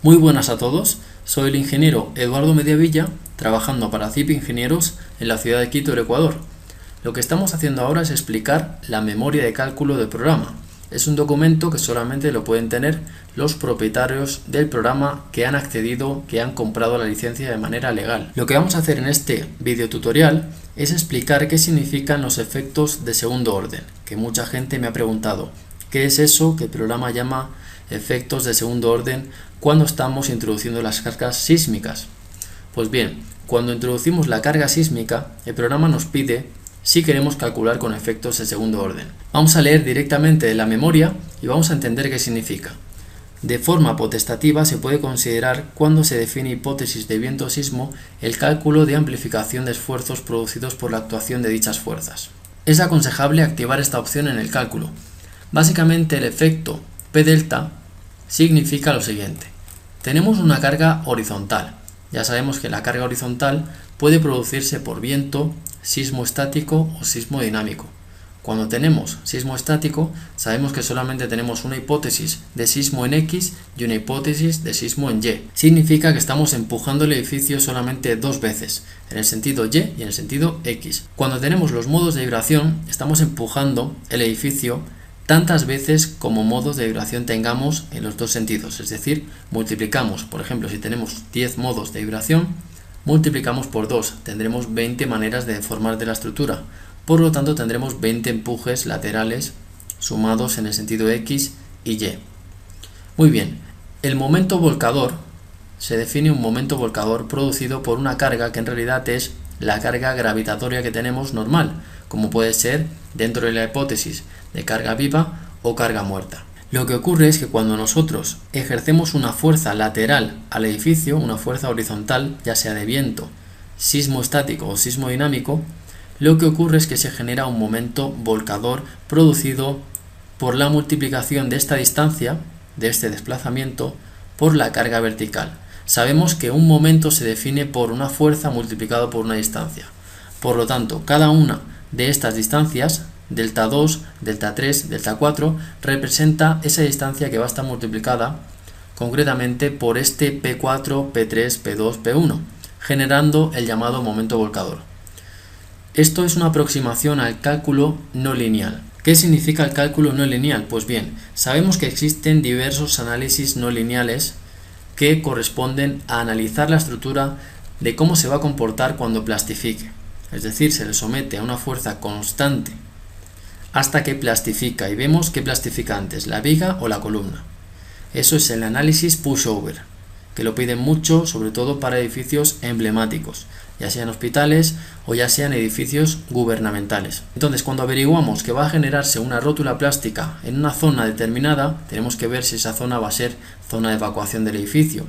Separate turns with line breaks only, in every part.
Muy buenas a todos, soy el ingeniero Eduardo Mediavilla, trabajando para CIP Ingenieros en la ciudad de Quito, el Ecuador. Lo que estamos haciendo ahora es explicar la memoria de cálculo del programa. Es un documento que solamente lo pueden tener los propietarios del programa que han accedido, que han comprado la licencia de manera legal. Lo que vamos a hacer en este video tutorial es explicar qué significan los efectos de segundo orden, que mucha gente me ha preguntado qué es eso que el programa llama efectos de segundo orden cuando estamos introduciendo las cargas sísmicas. Pues bien, cuando introducimos la carga sísmica, el programa nos pide si queremos calcular con efectos de segundo orden. Vamos a leer directamente de la memoria y vamos a entender qué significa. De forma potestativa se puede considerar, cuando se define hipótesis de viento-sismo, el cálculo de amplificación de esfuerzos producidos por la actuación de dichas fuerzas. Es aconsejable activar esta opción en el cálculo. Básicamente el efecto P delta significa lo siguiente. Tenemos una carga horizontal. Ya sabemos que la carga horizontal puede producirse por viento, sismo estático o sismo dinámico. Cuando tenemos sismo estático, sabemos que solamente tenemos una hipótesis de sismo en X y una hipótesis de sismo en Y. Significa que estamos empujando el edificio solamente dos veces, en el sentido Y y en el sentido X. Cuando tenemos los modos de vibración, estamos empujando el edificio tantas veces como modos de vibración tengamos en los dos sentidos, es decir, multiplicamos, por ejemplo, si tenemos 10 modos de vibración, multiplicamos por 2, tendremos 20 maneras de deformar de la estructura, por lo tanto tendremos 20 empujes laterales sumados en el sentido X y Y. Muy bien, el momento volcador se define un momento volcador producido por una carga que en realidad es la carga gravitatoria que tenemos normal, como puede ser dentro de la hipótesis de carga viva o carga muerta. Lo que ocurre es que cuando nosotros ejercemos una fuerza lateral al edificio, una fuerza horizontal, ya sea de viento, sismo estático o sismo dinámico, lo que ocurre es que se genera un momento volcador producido por la multiplicación de esta distancia, de este desplazamiento, por la carga vertical. Sabemos que un momento se define por una fuerza multiplicado por una distancia. Por lo tanto, cada una de estas distancias, delta 2, delta 3, delta 4, representa esa distancia que va a estar multiplicada concretamente por este P4, P3, P2, P1, generando el llamado momento volcador. Esto es una aproximación al cálculo no lineal. ¿Qué significa el cálculo no lineal? Pues bien, sabemos que existen diversos análisis no lineales que corresponden a analizar la estructura de cómo se va a comportar cuando plastifique. Es decir, se le somete a una fuerza constante hasta que plastifica y vemos qué plastifica antes, la viga o la columna. Eso es el análisis pushover, que lo piden mucho, sobre todo para edificios emblemáticos, ya sean hospitales o ya sean edificios gubernamentales. Entonces, cuando averiguamos que va a generarse una rótula plástica en una zona determinada, tenemos que ver si esa zona va a ser zona de evacuación del edificio,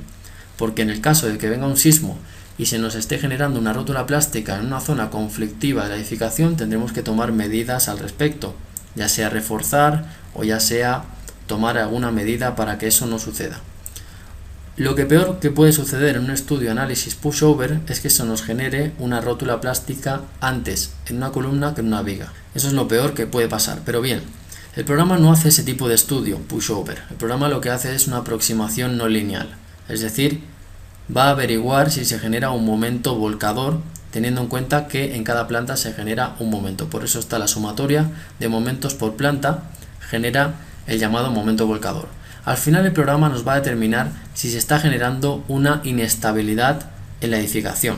porque en el caso de que venga un sismo y se nos esté generando una rótula plástica en una zona conflictiva de la edificación, tendremos que tomar medidas al respecto, ya sea reforzar o ya sea tomar alguna medida para que eso no suceda. Lo que peor que puede suceder en un estudio análisis pushover es que se nos genere una rótula plástica antes en una columna que en una viga. Eso es lo peor que puede pasar, pero bien, el programa no hace ese tipo de estudio pushover. El programa lo que hace es una aproximación no lineal, es decir, va a averiguar si se genera un momento volcador, teniendo en cuenta que en cada planta se genera un momento. Por eso está la sumatoria de momentos por planta, genera el llamado momento volcador. Al final el programa nos va a determinar si se está generando una inestabilidad en la edificación.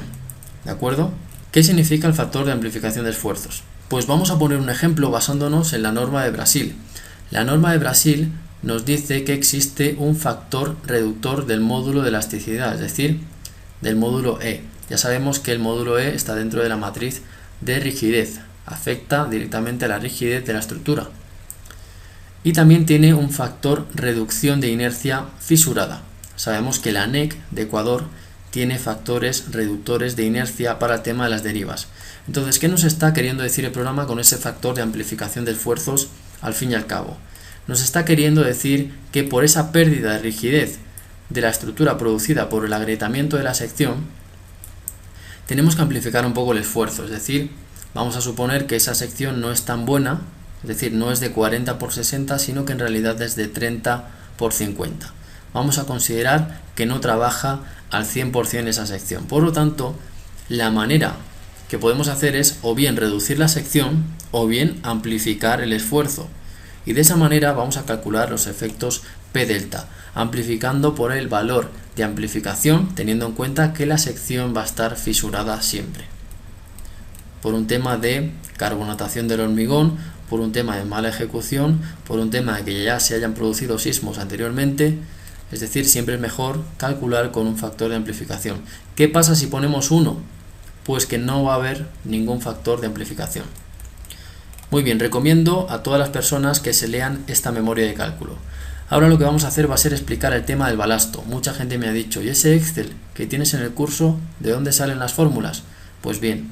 ¿De acuerdo? ¿Qué significa el factor de amplificación de esfuerzos? Pues vamos a poner un ejemplo basándonos en la norma de Brasil. La norma de Brasil nos dice que existe un factor reductor del módulo de elasticidad, es decir, del módulo E. Ya sabemos que el módulo E está dentro de la matriz de rigidez, afecta directamente a la rigidez de la estructura. Y también tiene un factor reducción de inercia fisurada. Sabemos que la ANEC de Ecuador tiene factores reductores de inercia para el tema de las derivas. Entonces, ¿qué nos está queriendo decir el programa con ese factor de amplificación de esfuerzos al fin y al cabo? Nos está queriendo decir que por esa pérdida de rigidez de la estructura producida por el agrietamiento de la sección, tenemos que amplificar un poco el esfuerzo, es decir, vamos a suponer que esa sección no es tan buena, es decir, no es de 40 por 60, sino que en realidad es de 30 por 50. vamos a considerar que no trabaja al 100% esa sección. Por lo tanto, la manera que podemos hacer es o bien reducir la sección o bien amplificar el esfuerzo. Y de esa manera vamos a calcular los efectos P delta, amplificando por el valor de amplificación, teniendo en cuenta que la sección va a estar fisurada siempre. Por un tema de carbonatación del hormigón, por un tema de mala ejecución, por un tema de que ya se hayan producido sismos anteriormente, es decir, siempre es mejor calcular con un factor de amplificación. ¿Qué pasa si ponemos 1? Pues que no va a haber ningún factor de amplificación. Muy bien, recomiendo a todas las personas que se lean esta memoria de cálculo. Ahora lo que vamos a hacer va a ser explicar el tema del balasto. Mucha gente me ha dicho, ¿y ese Excel que tienes en el curso, de dónde salen las fórmulas? Pues bien,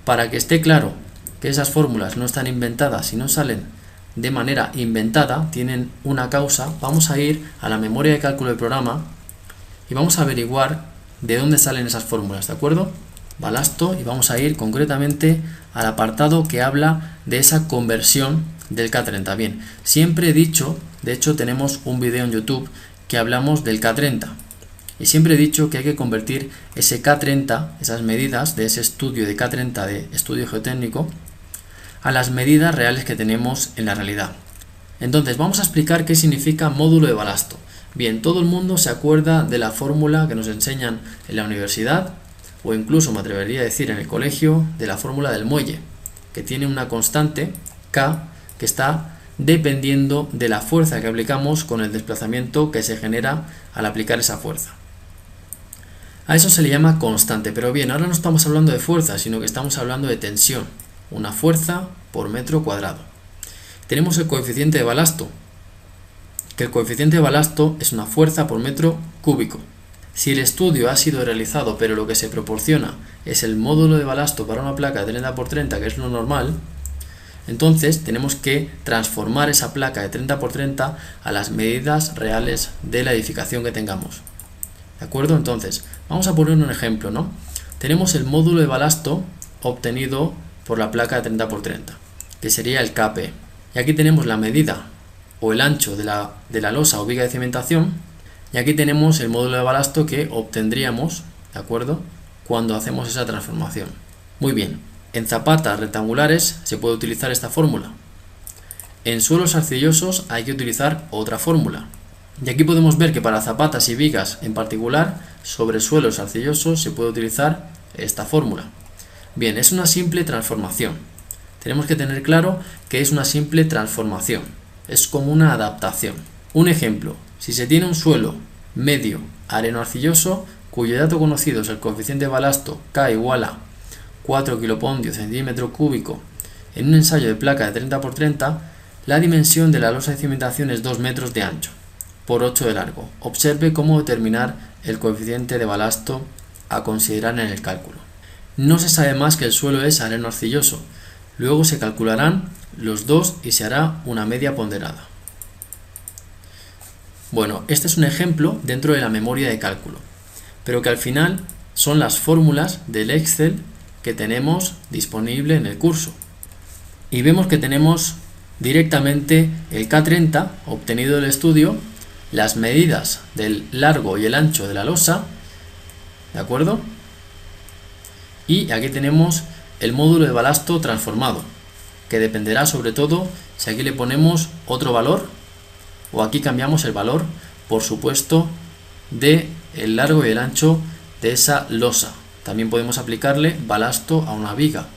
para que esté claro que esas fórmulas no están inventadas y no salen de manera inventada, tienen una causa, vamos a ir a la memoria de cálculo del programa y vamos a averiguar de dónde salen esas fórmulas, ¿de acuerdo? Balasto, y vamos a ir concretamente al apartado que habla de esa conversión del K30. Bien, siempre he dicho, de hecho tenemos un video en YouTube que hablamos del K30 y siempre he dicho que hay que convertir ese K30, esas medidas de ese estudio de K30 de estudio geotécnico, a las medidas reales que tenemos en la realidad. Entonces vamos a explicar qué significa módulo de balasto. Bien, todo el mundo se acuerda de la fórmula que nos enseñan en la universidad, o incluso me atrevería a decir en el colegio, de la fórmula del muelle, que tiene una constante K que está dependiendo de la fuerza que aplicamos con el desplazamiento que se genera al aplicar esa fuerza. A eso se le llama constante, pero bien, ahora no estamos hablando de fuerza, sino que estamos hablando de tensión, una fuerza por metro cuadrado. Tenemos el coeficiente de balasto, que el coeficiente de balasto es una fuerza por metro cúbico. Si el estudio ha sido realizado pero lo que se proporciona es el módulo de balasto para una placa de 30×30, que es lo normal, entonces tenemos que transformar esa placa de 30×30 a las medidas reales de la edificación que tengamos. ¿De acuerdo? Entonces, vamos a poner un ejemplo, ¿no? Tenemos el módulo de balasto obtenido por la placa de 30×30, que sería el KP. Y aquí tenemos la medida o el ancho de la losa o viga de cimentación. Y aquí tenemos el módulo de balasto que obtendríamos, ¿de acuerdo?, cuando hacemos esa transformación. Muy bien, en zapatas rectangulares se puede utilizar esta fórmula. En suelos arcillosos hay que utilizar otra fórmula. Y aquí podemos ver que para zapatas y vigas en particular, sobre suelos arcillosos se puede utilizar esta fórmula. Bien, es una simple transformación. Tenemos que tener claro que es una simple transformación. Es como una adaptación. Un ejemplo. Si se tiene un suelo medio areno-arcilloso, cuyo dato conocido es el coeficiente de balasto K igual a 4 kilopondio centímetro cúbico en un ensayo de placa de 30×30, la dimensión de la losa de cimentación es 2 metros de ancho por 8 de largo. Observe cómo determinar el coeficiente de balasto a considerar en el cálculo. No se sabe más que el suelo es areno-arcilloso. Luego se calcularán los dos y se hará una media ponderada. Bueno, este es un ejemplo dentro de la memoria de cálculo, pero que al final son las fórmulas del Excel que tenemos disponible en el curso. Y vemos que tenemos directamente el K30 obtenido del estudio, las medidas del largo y el ancho de la losa, ¿de acuerdo? Y aquí tenemos el módulo de balasto transformado, que dependerá sobre todo si aquí le ponemos otro valor o aquí cambiamos el valor, por supuesto, de el largo y el ancho de esa losa. También podemos aplicarle balasto a una viga,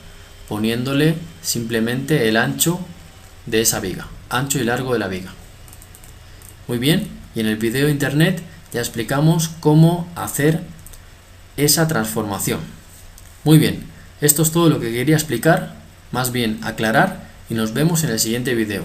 poniéndole simplemente el ancho de esa viga, ancho y largo de la viga. Muy bien, y en el video de internet ya explicamos cómo hacer esa transformación. Muy bien, esto es todo lo que quería explicar, más bien aclarar, y nos vemos en el siguiente video.